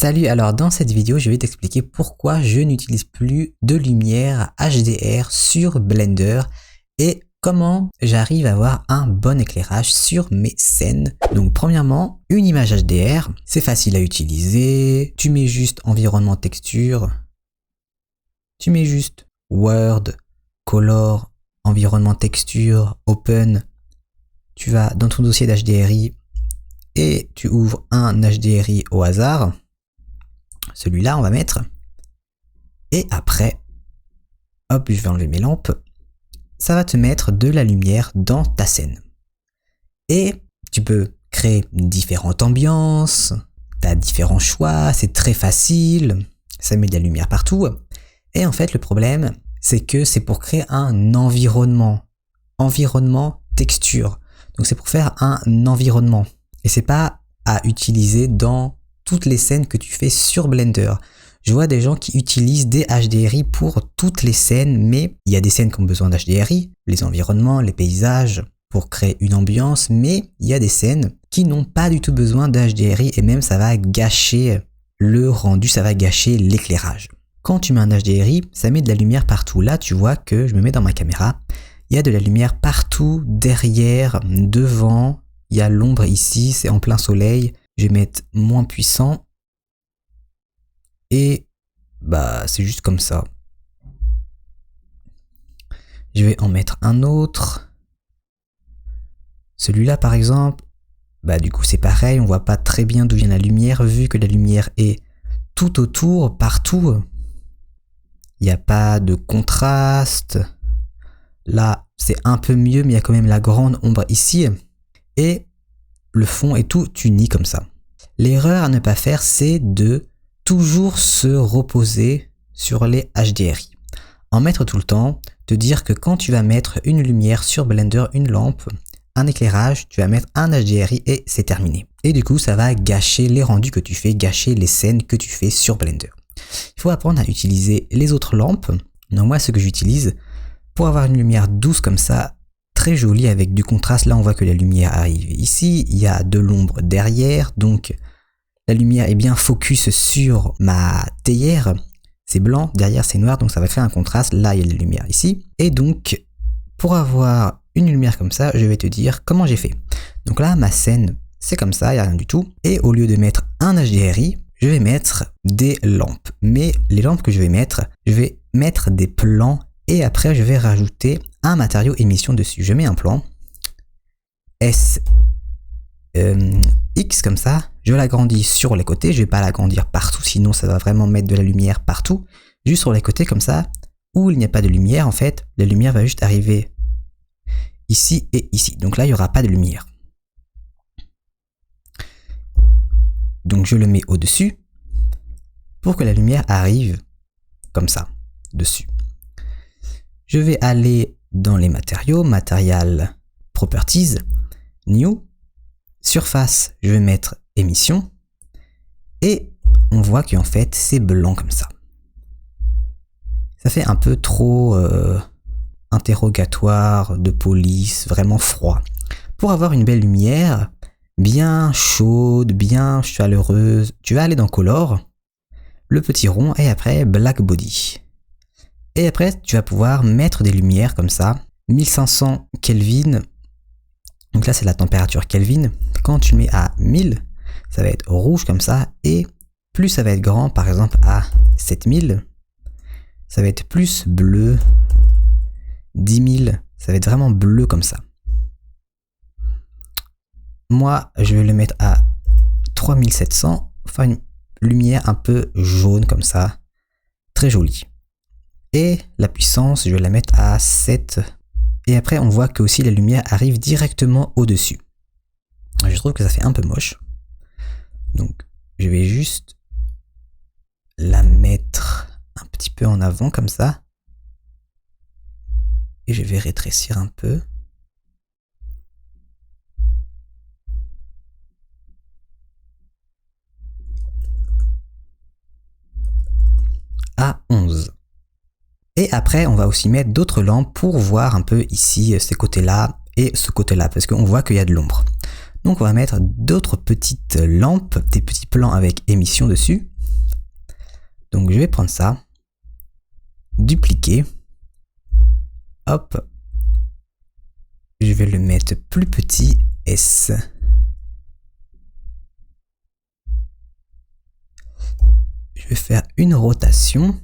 Salut, alors dans cette vidéo, je vais t'expliquer pourquoi je n'utilise plus de lumière HDR sur Blender et comment j'arrive à avoir un bon éclairage sur mes scènes. Donc premièrement, une image HDR, c'est facile à utiliser, tu mets juste environnement texture, tu mets juste Word, Color, environnement texture, Open, tu vas dans ton dossier d'HDRI et tu ouvres un HDRI au hasard. Celui-là, on va mettre. Et après, hop, je vais enlever mes lampes. Ça va te mettre de la lumière dans ta scène. Et tu peux créer différentes ambiances. Tu as différents choix. C'est très facile. Ça met de la lumière partout. Et en fait, le problème, c'est que c'est pour créer un environnement. Environnement texture. Donc, c'est pour faire un environnement. Et c'est pas à utiliser dans toutes les scènes que tu fais sur Blender. Je vois des gens qui utilisent des HDRI pour toutes les scènes, mais il y a des scènes qui ont besoin d'HDRI, les environnements, les paysages, pour créer une ambiance, mais il y a des scènes qui n'ont pas du tout besoin d'HDRI et même ça va gâcher le rendu, ça va gâcher l'éclairage. Quand tu mets un HDRI, ça met de la lumière partout. Là, tu vois que je me mets dans ma caméra, il y a de la lumière partout, derrière, devant, il y a l'ombre ici, c'est en plein soleil. Je vais mettre moins puissant et c'est juste comme ça. Je vais en mettre un autre. Celui-là par exemple, du coup c'est pareil, on voit pas très bien d'où vient la lumière vu que la lumière est tout autour, partout. Il n'y a pas de contraste. Là c'est un peu mieux mais il y a quand même la grande ombre ici et le fond est tout uni comme ça. L'erreur à ne pas faire, c'est de toujours se reposer sur les HDRI. En mettre tout le temps, te dire que quand tu vas mettre une lumière sur Blender, une lampe, un éclairage, tu vas mettre un HDRI et c'est terminé. Et du coup, ça va gâcher les rendus que tu fais, gâcher les scènes que tu fais sur Blender. Il faut apprendre à utiliser les autres lampes. Donc moi, ce que j'utilise pour avoir une lumière douce comme ça, très joli avec du contraste. Là on voit que la lumière arrive ici, il y a de l'ombre derrière, donc la lumière est bien focus sur ma théière, c'est blanc, derrière c'est noir, donc ça va créer un contraste. Là il y a la lumière ici, et donc pour avoir une lumière comme ça, je vais te dire comment j'ai fait. Donc là ma scène c'est comme ça, il n'y a rien du tout, et au lieu de mettre un HDRI, je vais mettre des lampes, mais les lampes que je vais mettre des plans. Et après, je vais rajouter un matériau émission dessus. Je mets un plan S X comme ça. Je l'agrandis sur les côtés. Je ne vais pas l'agrandir partout, sinon ça va vraiment mettre de la lumière partout. Juste sur les côtés comme ça, où il n'y a pas de lumière, en fait, la lumière va juste arriver ici et ici. Donc là, il n'y aura pas de lumière. Donc je le mets au-dessus pour que la lumière arrive comme ça, dessus. Je vais aller dans les matériaux, Material Properties, New, Surface, je vais mettre Émission, et on voit qu'en fait c'est blanc comme ça. Ça fait un peu trop interrogatoire, de police, vraiment froid. Pour avoir une belle lumière, bien chaude, bien chaleureuse, tu vas aller dans Color, le petit rond, et après Black Body. Et après, tu vas pouvoir mettre des lumières comme ça, 1500 Kelvin. Donc là, c'est la température Kelvin. Quand tu mets à 1000, ça va être rouge comme ça. Et plus ça va être grand, par exemple à 7000, ça va être plus bleu. 10 000, ça va être vraiment bleu comme ça. Moi, je vais le mettre à 3700. Enfin, une lumière un peu jaune comme ça. Très jolie. Et la puissance, je vais la mettre à 7. Et après, on voit que aussi la lumière arrive directement au-dessus. Je trouve que ça fait un peu moche. Donc, je vais juste la mettre un petit peu en avant comme ça. Et je vais rétrécir un peu. À 11. Et après, on va aussi mettre d'autres lampes pour voir un peu ici, ces côtés-là et ce côté-là, parce qu'on voit qu'il y a de l'ombre. Donc on va mettre d'autres petites lampes, des petits plans avec émission dessus. Donc je vais prendre ça, dupliquer, hop, je vais le mettre plus petit, S. Je vais faire une rotation.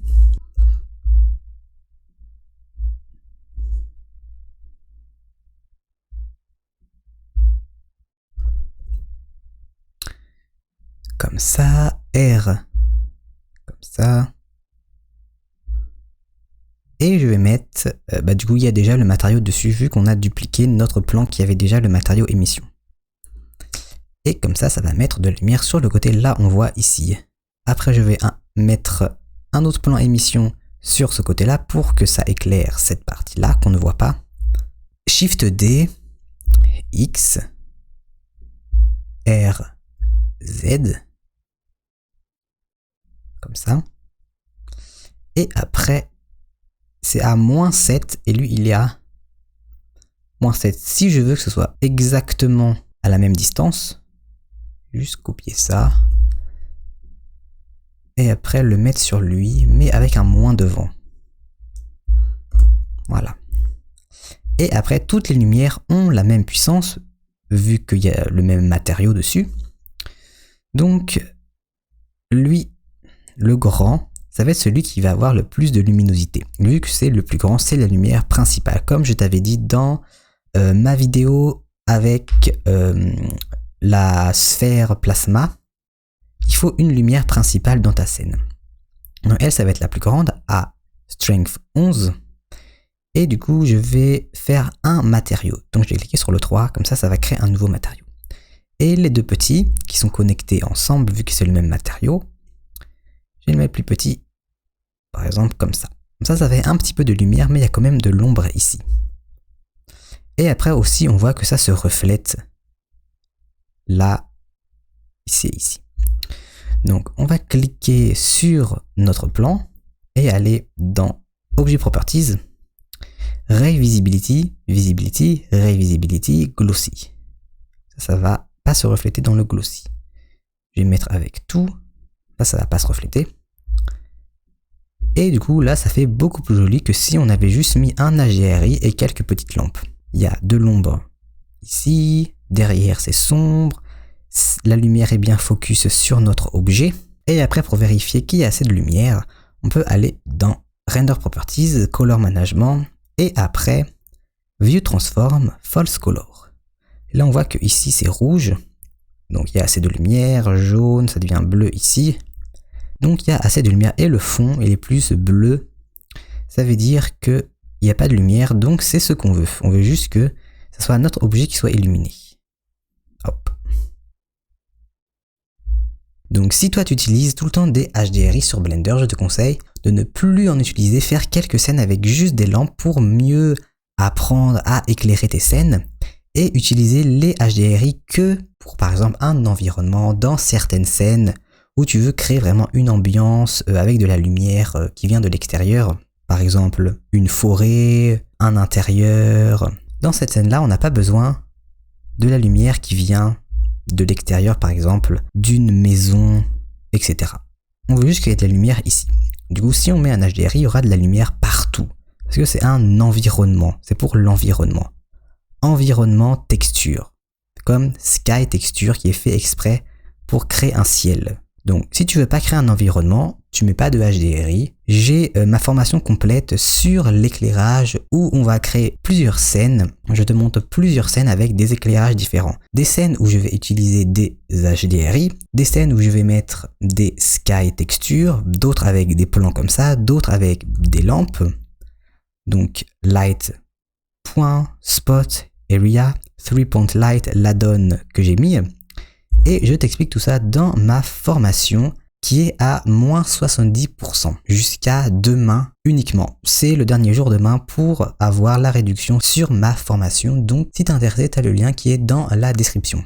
Comme ça, R, comme ça. Et je vais mettre, du coup il y a déjà le matériau dessus vu qu'on a dupliqué notre plan qui avait déjà le matériau émission. Et comme ça, ça va mettre de la lumière sur le côté, là on voit ici. Après je vais mettre un autre plan émission sur ce côté-là pour que ça éclaire cette partie-là qu'on ne voit pas. Shift D, X, R, Z, comme ça. Et après, c'est à -7 et lui il est à -7. Si je veux que ce soit exactement à la même distance, juste copier ça. Et après le mettre sur lui, mais avec un moins devant. Voilà. Et après, toutes les lumières ont la même puissance, vu qu'il y a le même matériau dessus. Donc, lui, le grand, ça va être celui qui va avoir le plus de luminosité. Vu que c'est le plus grand, c'est la lumière principale. Comme je t'avais dit dans ma vidéo avec la sphère plasma, il faut une lumière principale dans ta scène. Donc elle, ça va être la plus grande, à Strength 11. Et du coup, je vais faire un matériau. Donc je vais cliquer sur le 3, comme ça, ça va créer un nouveau matériau. Et les deux petits, qui sont connectés ensemble, vu que c'est le même matériau, je vais le mettre plus petit, par exemple comme ça. Comme ça fait un petit peu de lumière, mais il y a quand même de l'ombre ici. Et après aussi, on voit que ça se reflète là, ici et ici. Donc, on va cliquer sur notre plan et aller dans Object Properties, Ray Visibility, Visibility, Ray Visibility, Glossy. Ça va pas se refléter dans le Glossy. Je vais mettre avec tout. Là, ça va pas se refléter. Et du coup, là, ça fait beaucoup plus joli que si on avait juste mis un HDRI et quelques petites lampes. Il y a de l'ombre ici, derrière c'est sombre. La lumière est bien focus sur notre objet. Et après, pour vérifier qu'il y a assez de lumière, on peut aller dans Render Properties, Color Management, et après, View Transform, False Color. Et là, on voit que ici, c'est rouge. Donc, il y a assez de lumière, jaune, ça devient bleu ici. Donc, il y a assez de lumière. Et le fond, il est plus bleu. Ça veut dire qu'il n'y a pas de lumière, donc c'est ce qu'on veut. On veut juste que ce soit notre objet qui soit illuminé. Hop. Donc si toi tu utilises tout le temps des HDRI sur Blender, je te conseille de ne plus en utiliser, faire quelques scènes avec juste des lampes pour mieux apprendre à éclairer tes scènes et utiliser les HDRI que pour par exemple un environnement dans certaines scènes où tu veux créer vraiment une ambiance avec de la lumière qui vient de l'extérieur. Par exemple une forêt, un intérieur. Dans cette scène-là, on n'a pas besoin de la lumière qui vient de l'extérieur, par exemple, d'une maison, etc. On veut juste qu'il y ait de la lumière ici. Du coup, si on met un HDRI, il y aura de la lumière partout. Parce que c'est un environnement. C'est pour l'environnement. Environnement texture. Comme Sky Texture qui est fait exprès pour créer un ciel. Donc, si tu veux pas créer un environnement, tu mets pas de HDRI. J'ai ma formation complète sur l'éclairage où on va créer plusieurs scènes. Je te montre plusieurs scènes avec des éclairages différents. Des scènes où je vais utiliser des HDRI, des scènes où je vais mettre des Sky Texture, d'autres avec des plans comme ça, d'autres avec des lampes. Donc, Light, Point, Spot, Area, 3-point Light, l'add-on que j'ai mis. Et je t'explique tout ça dans ma formation qui est à -70% jusqu'à demain uniquement. C'est le dernier jour demain pour avoir la réduction sur ma formation. Donc si t'es intéressé, tu as le lien qui est dans la description.